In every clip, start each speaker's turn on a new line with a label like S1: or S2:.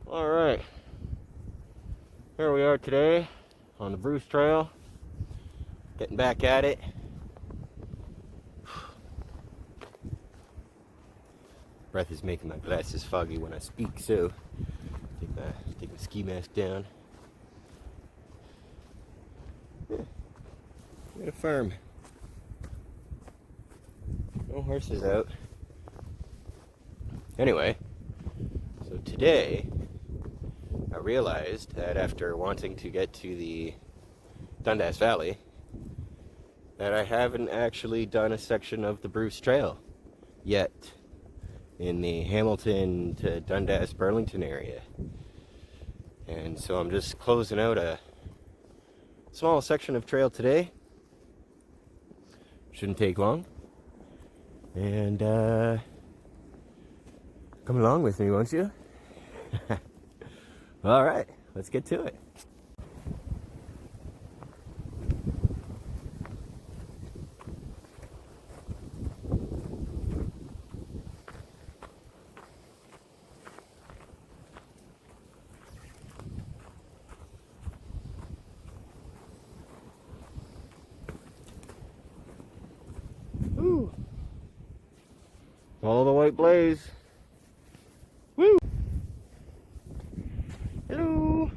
S1: Alright, here we are today on the Bruce Trail, getting back at it. Breath is making my glasses foggy when I speak, so take my ski mask down. At a farm. No horses out. Anyway, so today I realized that after wanting to get to the Dundas Valley, that I haven't actually done a section of the Bruce Trail yet in the Hamilton to Dundas Burlington area. And so I'm just closing out a small section of trail today. Shouldn't take long. And come along with me, won't you? All right, let's get to it. Woo! Follow the white blaze. Woo! Hello!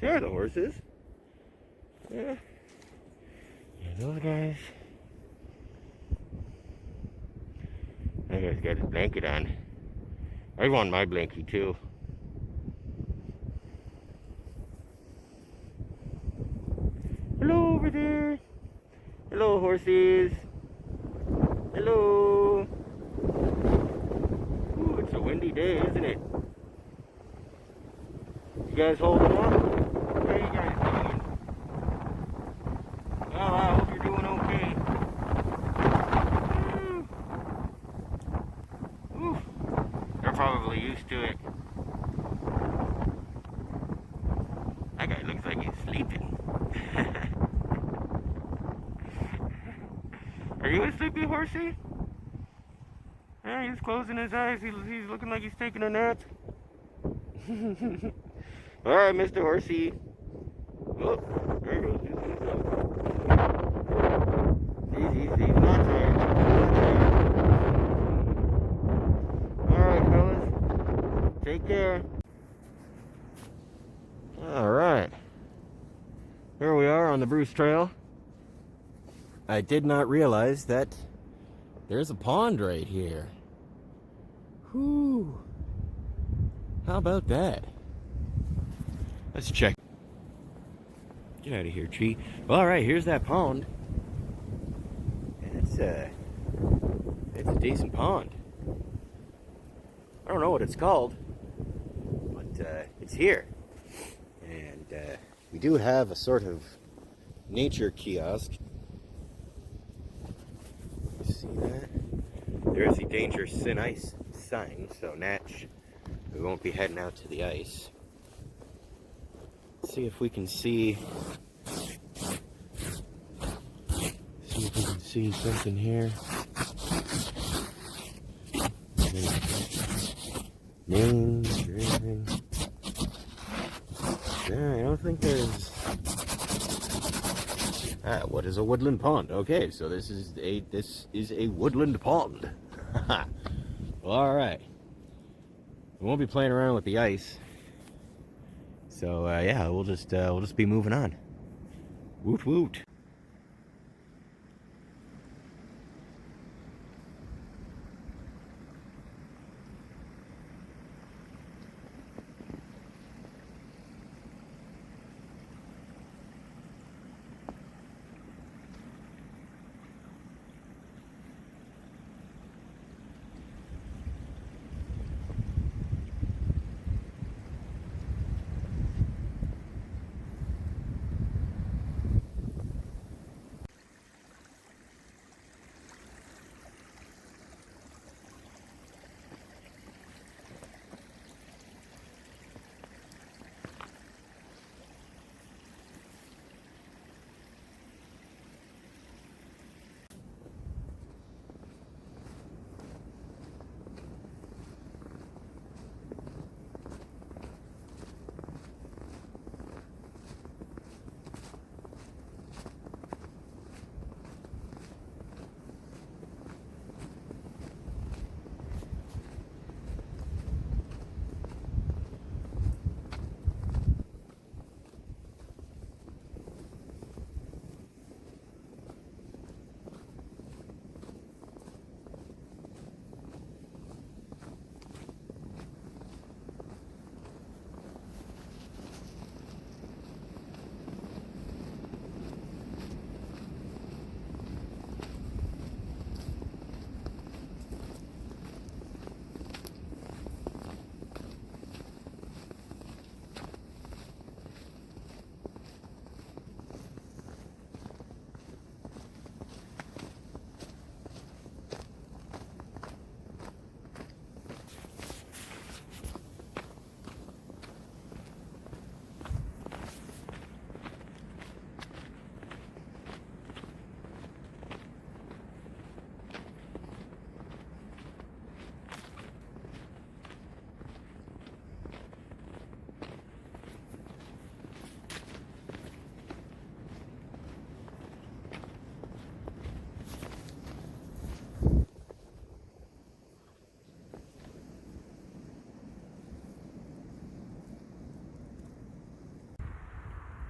S1: There are the horses. Yeah. There's those guys. That guy's got his blanket on. I want my blankie too. Hello over there. Hello horses. Hello. Ooh, it's a windy day, isn't it? You guys holding up? How you guys doing? Oh, I hope you're doing okay. Ooh. They're probably used to it. That guy looks like he's sleeping. Are you a sleepy horsey? Yeah, he's closing his eyes. He's looking like he's taking a nap. All right, Mr. Horsey. Oh, there goes. He's not tired. All right, fellas. Take care. All right. Here we are on the Bruce Trail. I did not realize that there's a pond right here. Whew. How about that? Let's check. Get out of here, tree. Well, all right, here's that pond. And it's a decent pond. I don't know what it's called, but it's here. And we do have a sort of nature kiosk. See that? There is the dangerous thin ice sign, so Natch, we won't be heading out to the ice. Let's see if we can see if we can see something here. Names or anything. Yeah, I don't think there's. What is a woodland pond? Okay, so this is a woodland pond. All right. We won't be playing around with the ice. So yeah, we'll just be moving on. Woot woot.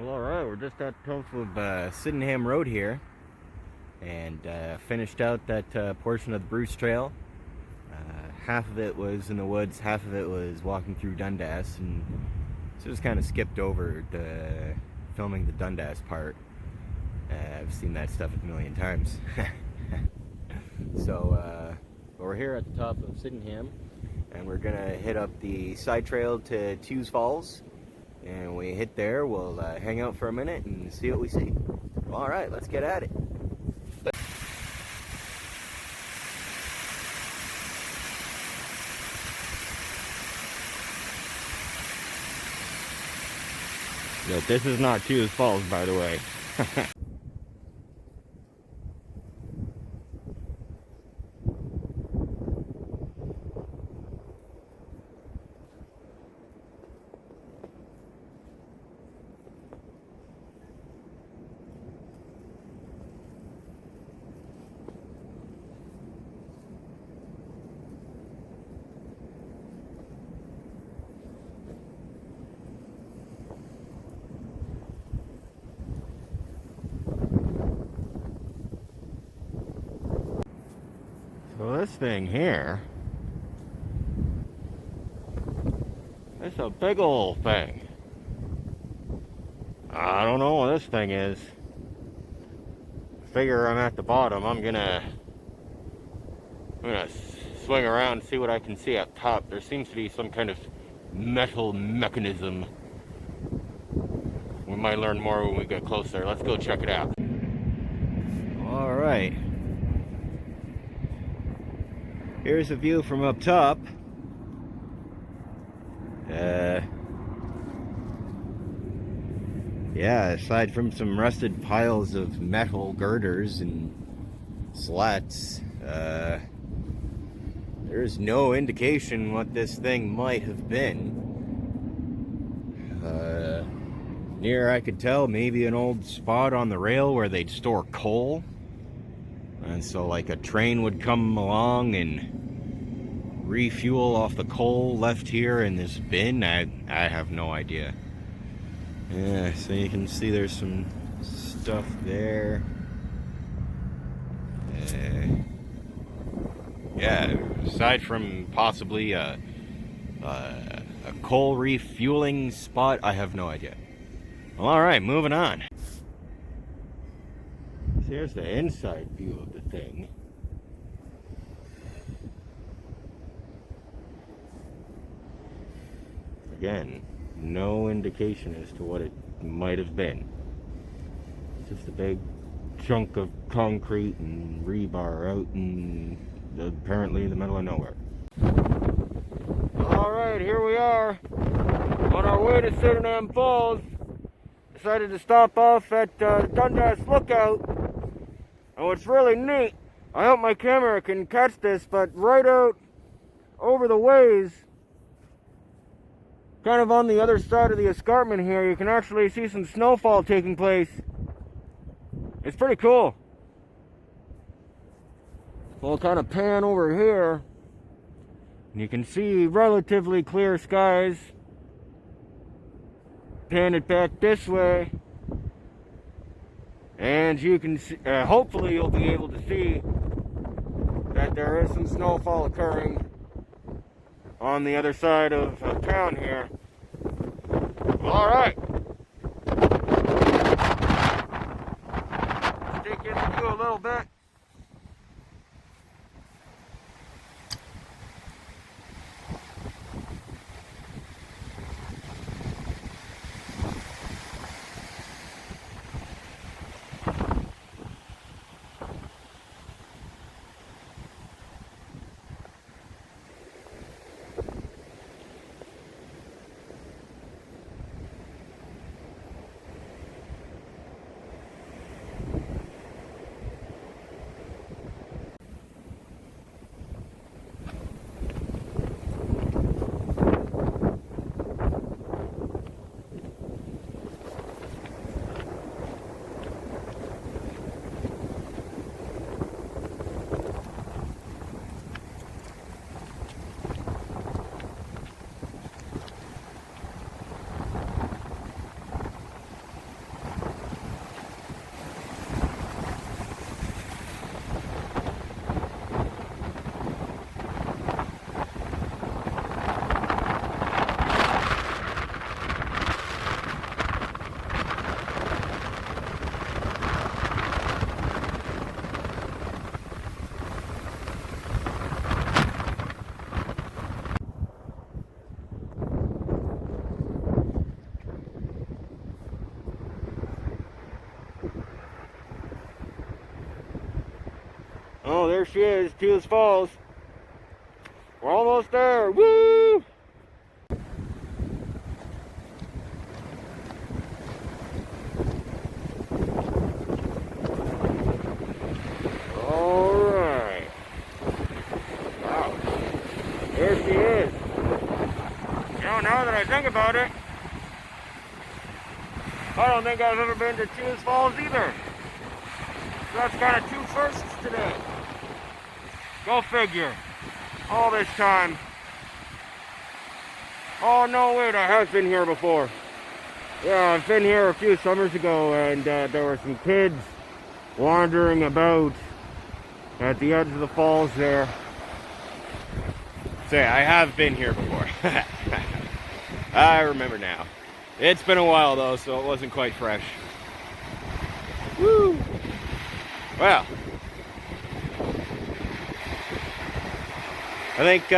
S1: Well, alright, we're just at the top of Sydenham Road here, and finished out that portion of the Bruce Trail. Half of it was in the woods, half of it was walking through Dundas, and so just kind of skipped over to filming the Dundas part. I've seen that stuff a million times. So we're here at the top of Sydenham, and we're gonna hit up the side trail to Tews Falls. And when we hit there, we'll hang out for a minute and see what we see. All right, let's get at it. No, this is not Tews Falls, by the way. So this thing here, it's a big old thing. I don't know what this thing is. Figure I'm at the bottom. I'm gonna swing around and see what I can see up top. There seems to be some kind of metal mechanism. We might learn more when we get closer. Let's go check it out. All right. Here's a view from up top. Yeah, aside from some rusted piles of metal girders and slats, there's no indication what this thing might have been. Near I could tell, maybe an old spot on the rail where they'd store coal. And so like a train would come along and refuel off the coal left here in this bin. I have no idea. Yeah, so you can see there's some stuff there. Yeah, aside from possibly a coal refueling spot, I have no idea. Well, alright, moving on. So here's the inside view of the thing. Again, no indication as to what it might have been. It's just a big chunk of concrete and rebar out in apparently in the middle of nowhere. Alright, here we are on our way to Sydenham Falls. Decided to stop off at Dundas Lookout. And what's really neat, I hope my camera can catch this, but right out over the ways, kind of on the other side of the escarpment here, you can actually see some snowfall taking place. It's pretty cool. We'll kind of pan over here, and you can see relatively clear skies. Pan it back this way, and you can see, hopefully you'll be able to see that there is some snowfall occurring on the other side of town here. All right. Let's take in the view a little bit. she is, Tews Falls. We're almost there. Woo! Alright. Wow. There she is. You know, now that I think about it, I don't think I've ever been to Tews Falls either. So that's kind of two firsts today. Go figure. All this time. Oh no, wait, I have been here before. Yeah, I've been here a few summers ago, and there were some kids wandering about at the edge of the falls there. So yeah, I have been here before. I remember now. It's been a while though, so it wasn't quite fresh. Woo! Well, I think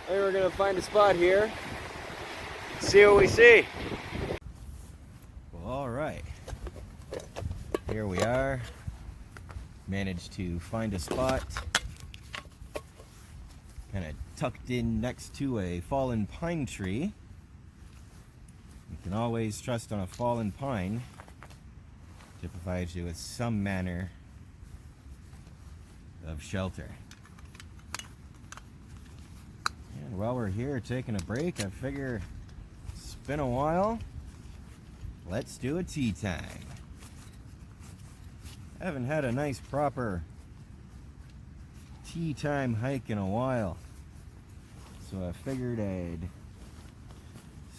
S1: we're gonna find a spot here. See what we see. Well, all right. Here we are. Managed to find a spot. Kind of tucked in next to a fallen pine tree. You can always trust on a fallen pine to provide you with some manner of shelter. And while we're here taking a break, I figure it's been a while. Let's do a tea time. I haven't had a nice proper tea time hike in a while. So I figured I'd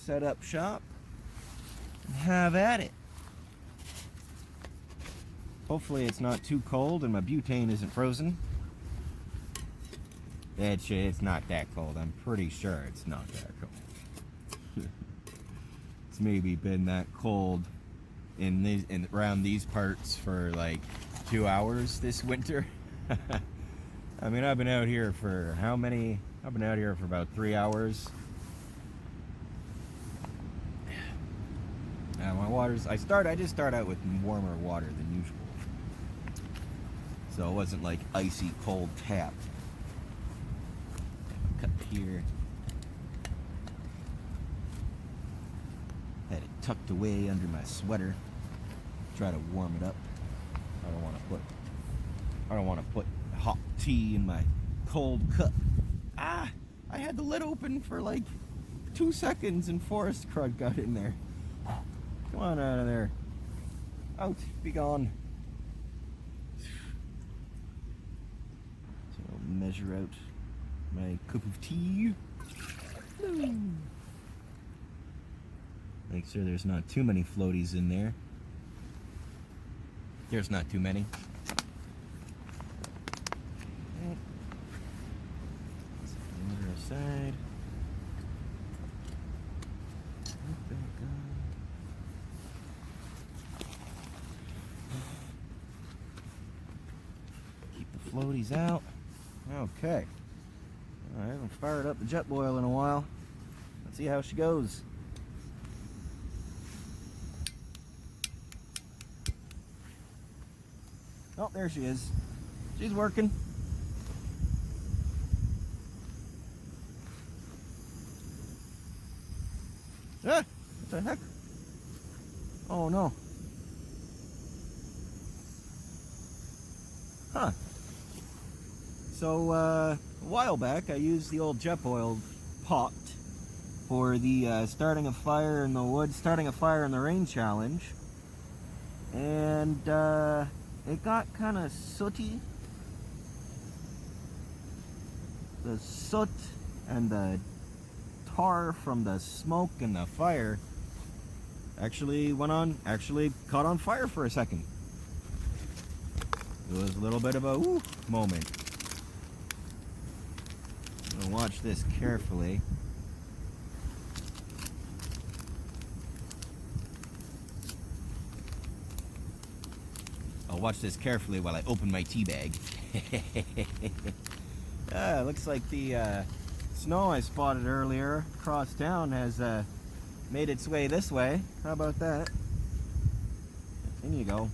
S1: set up shop and have at it. Hopefully it's not too cold and my butane isn't frozen. It's not that cold. I'm pretty sure it's not that cold. It's maybe been that cold in around these parts for like 2 hours this winter. I mean, I've been out here for how many? I've been out here for about 3 hours. My waters, I just start out with warmer water than usual. So it wasn't like icy cold tap. Cut here. Had it tucked away under my sweater. Try to warm it up. I don't want to put hot tea in my cold cup. I had the lid open for like 2 seconds and forest crud got in there. Come on out of there. Out, be gone. So I'll measure out my cup of tea. Make sure there's not too many floaties in there. There's not too many. Okay. Set the aside. Keep the floaties out. Okay. I haven't fired up the jet boil in a while. Let's see how she goes. Oh, there she is. She's working. Ah, what the heck? Oh no. Huh. So, a while back, I used the old jet boil pot for the starting a fire in the woods, starting a fire in the rain challenge. And, it got kind of sooty. The soot and the tar from the smoke and the fire actually caught on fire for a second. It was a little bit of a ooh moment. I'm gonna watch this carefully. I'll watch this carefully while I open my tea bag. Looks like the snow I spotted earlier across town has made its way this way. How about that? In you go.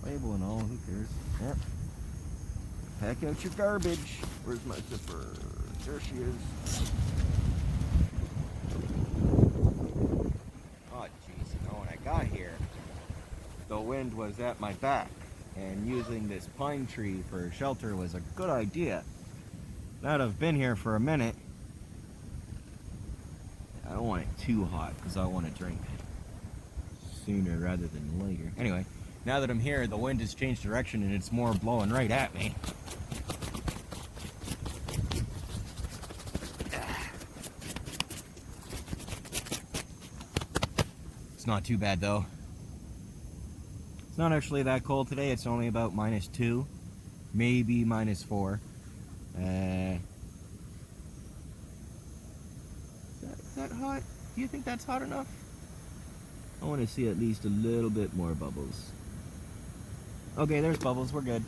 S1: Label and all, who cares? Yep. Pack out your garbage. Where's my zipper? There she is. Oh, jeez, you know, when I got here, the wind was at my back, and using this pine tree for shelter was a good idea. Now that I've been here for a minute, I don't want it too hot because I want to drink sooner rather than later. Anyway, now that I'm here, the wind has changed direction and it's more blowing right at me. It's not too bad though. It's not actually that cold today. It's only about -2, maybe -4. Is that hot? Do you think that's hot enough? I want to see at least a little bit more bubbles. Okay, there's bubbles. We're good.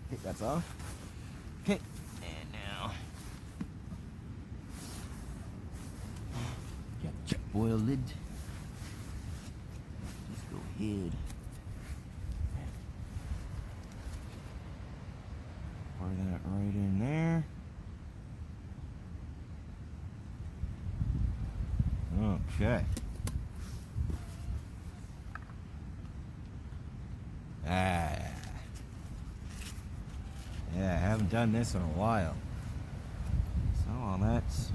S1: Okay, that's off. Okay, and now got the jet boil lid. Just go ahead. Pour that right in there. Okay. Yeah, I haven't done this in a while. So while that's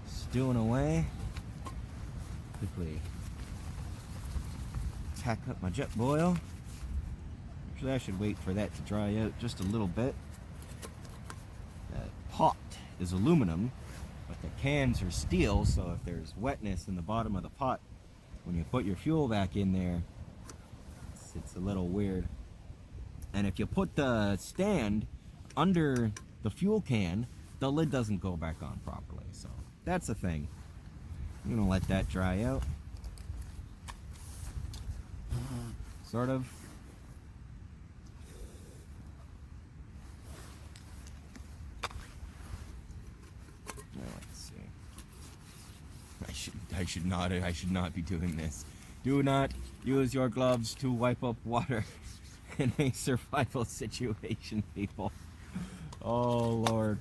S1: stewing away, quickly tack up my jet boil. Actually, I should wait for that to dry out just a little bit. The pot is aluminum, but the cans are steel, so if there's wetness in the bottom of the pot, when you put your fuel back in there, it's a little weird. And if you put the stand under the fuel can, the lid doesn't go back on properly. So that's a thing. I'm gonna let that dry out. Sort of. Let's see. I should not be doing this. Do not use your gloves to wipe up water in a survival situation, people. Oh, Lord.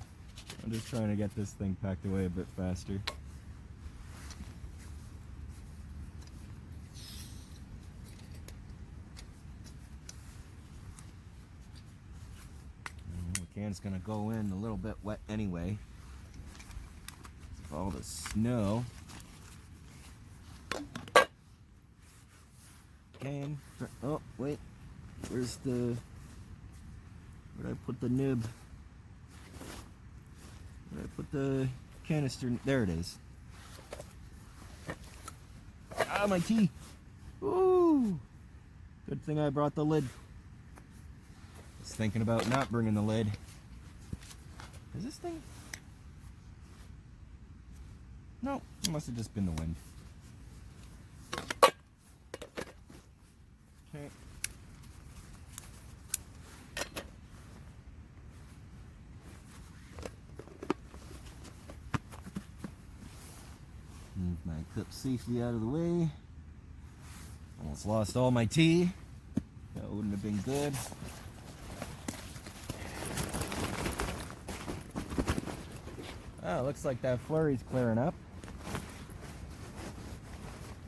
S1: I'm just trying to get this thing packed away a bit faster. The can's gonna go in a little bit wet anyway. With all the snow. Can. Oh, wait. Where'd I put the nib? Where'd I put the canister? There it is. Ah, my tea. Ooh. Good thing I brought the lid. I was thinking about not bringing the lid. Is this thing? No, it must have just been the wind. Okay. Move my cup safely out of the way. Almost lost all my tea. That wouldn't have been good. Oh, looks like that flurry's clearing up.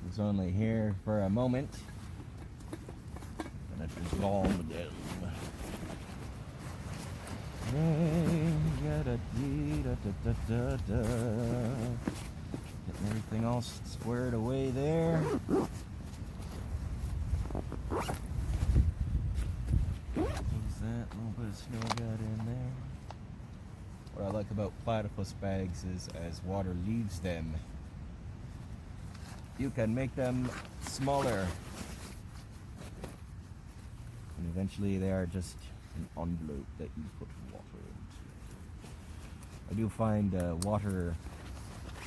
S1: It was only here for a moment. And it is gone again. Getting everything all squared away there. What's that? A little bit of snow got in there. What I like about platypus bags is as water leaves them, you can make them smaller. And eventually they are just an envelope that you put water into. I do find a water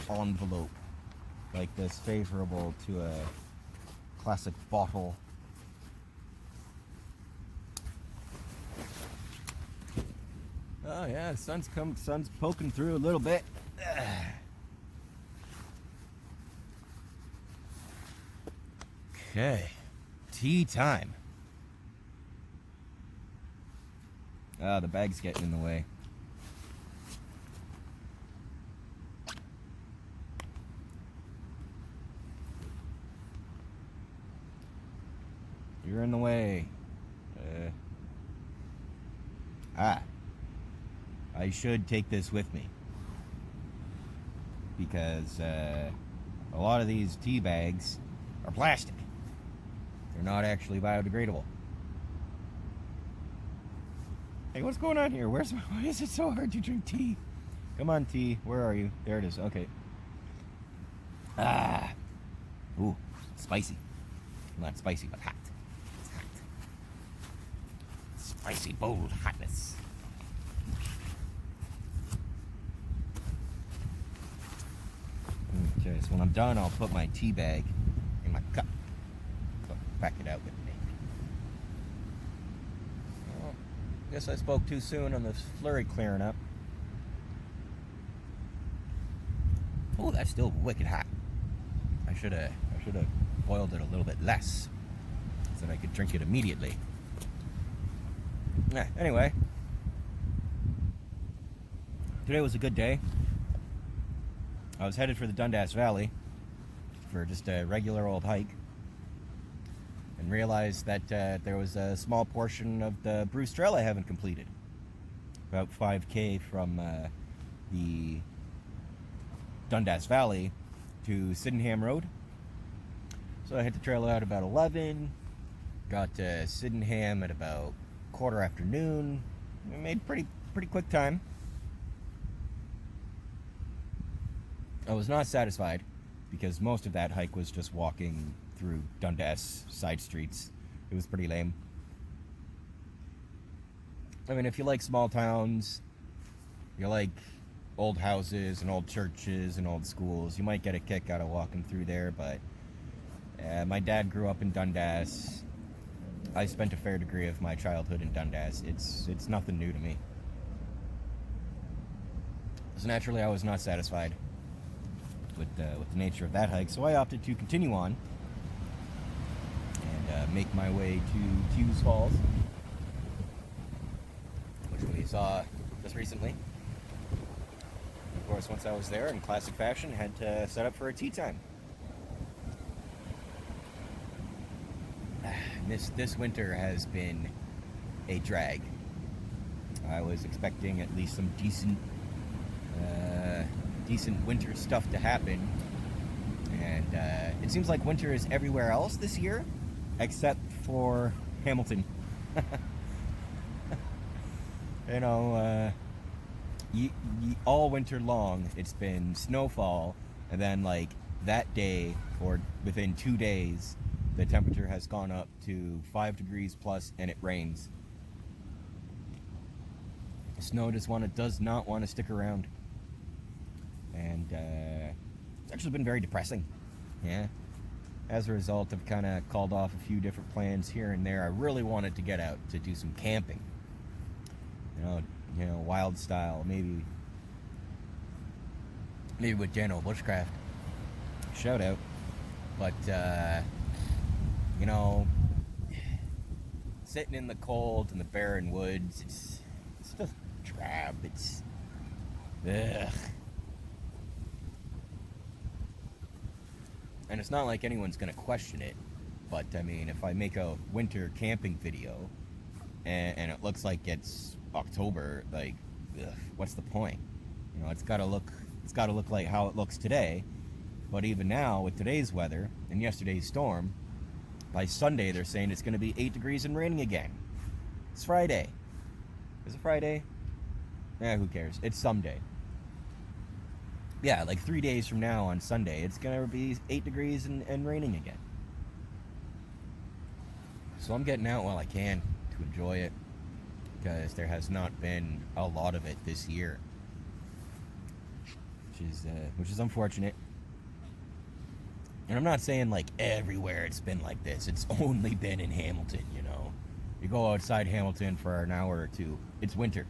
S1: envelope like this favorable to a classic bottle. Oh yeah, the sun's poking through a little bit. Okay. tea time. Ah, the bag's getting in the way. You're in the way. I should take this with me. Because a lot of these tea bags are plastic. They're not actually biodegradable. Hey, what's going on here? Why is it so hard to drink tea? Come on, tea. Where are you? There it is. Okay. Ooh, spicy. Not spicy, but hot. It's hot. Spicy, bold hotness. Okay, so when I'm done, I'll put my tea bag in my cup. Pack it out with me. Well, guess I spoke too soon on this flurry clearing up. Oh, that's still wicked hot. I should have boiled it a little bit less so that I could drink it immediately. Anyway, today was a good day. I was headed for the Dundas Valley for just a regular old hike and realized that there was a small portion of the Bruce Trail I haven't completed. About 5K from the Dundas Valley to Sydenham Road. So I hit the trail out about 11, got to Sydenham at about quarter after noon. I made pretty quick time. I was not satisfied because most of that hike was just walking through Dundas side streets. It was pretty lame. I mean, if you like small towns, you like old houses and old churches and old schools, you might get a kick out of walking through there, but my dad grew up in Dundas. I spent a fair degree of my childhood in Dundas. It's nothing new to me. So naturally, I was not satisfied with the nature of that hike, so I opted to continue on and make my way to Tews Falls, which we saw just recently. Of course, once I was there, in classic fashion, had to set up for a tea time. This winter has been a drag. I was expecting at least some decent winter stuff to happen, and it seems like winter is everywhere else this year except for Hamilton. You know, all winter long it's been snowfall, and then like that day or within 2 days the temperature has gone up to 5 degrees plus and it rains. The snow does not want to stick around. And it's actually been very depressing. Yeah. As a result, I've kind of called off a few different plans here and there. I really wanted to get out to do some camping. You know, wild style, maybe with General Bushcraft. Shout out. But you know, sitting in the cold in the barren woods, it's just drab. It's ugh. And it's not like anyone's gonna question it, but I mean, if I make a winter camping video and it looks like it's October, like, ugh, what's the point? You know, it's gotta look like how it looks today. But even now, with today's weather and yesterday's storm, by Sunday they're saying it's gonna be 8 degrees and raining again. It's Friday. Is it Friday? Who cares? It's someday. Yeah, like 3 days from now on Sunday, it's gonna be 8 degrees and raining again. So I'm getting out while I can to enjoy it, because there has not been a lot of it this year, which is unfortunate. And I'm not saying like everywhere it's been like this. It's only been in Hamilton, you know. You go outside Hamilton for an hour or two, it's winter.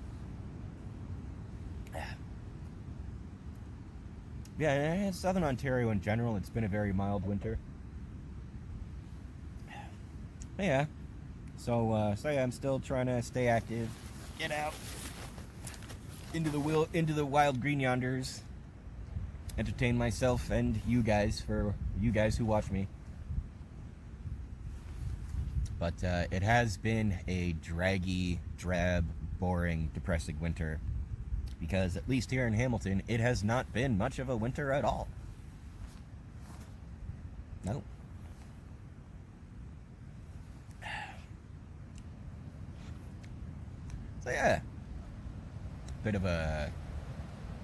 S1: Yeah, Southern Ontario in general, it's been a very mild winter. Yeah. So yeah, I'm still trying to stay active. Get out into the wild green yonders. Entertain myself and you guys, for you guys who watch me. But it has been a draggy, drab, boring, depressing winter. Because at least here in Hamilton, it has not been much of a winter at all. No. So yeah, bit of a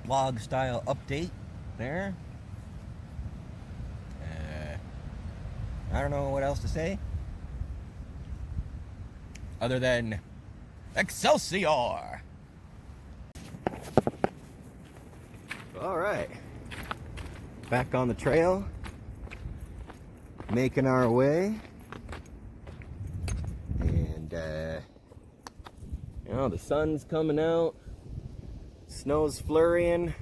S1: vlog style update there. I don't know what else to say other than Excelsior! All right, back on the trail, making our way, and you know, the sun's coming out, snow's flurrying.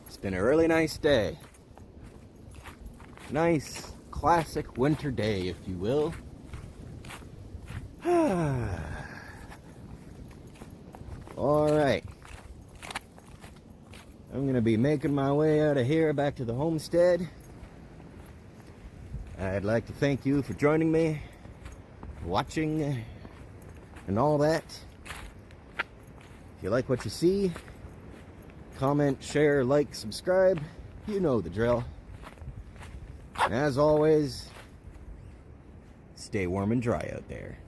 S1: It's been a really nice day. Nice, classic winter day, if you will. All right. I'm going to be making my way out of here back to the homestead. I'd like to thank you for joining me, watching, and all that. If you like what you see, comment, share, like, subscribe. You know the drill. And as always, stay warm and dry out there.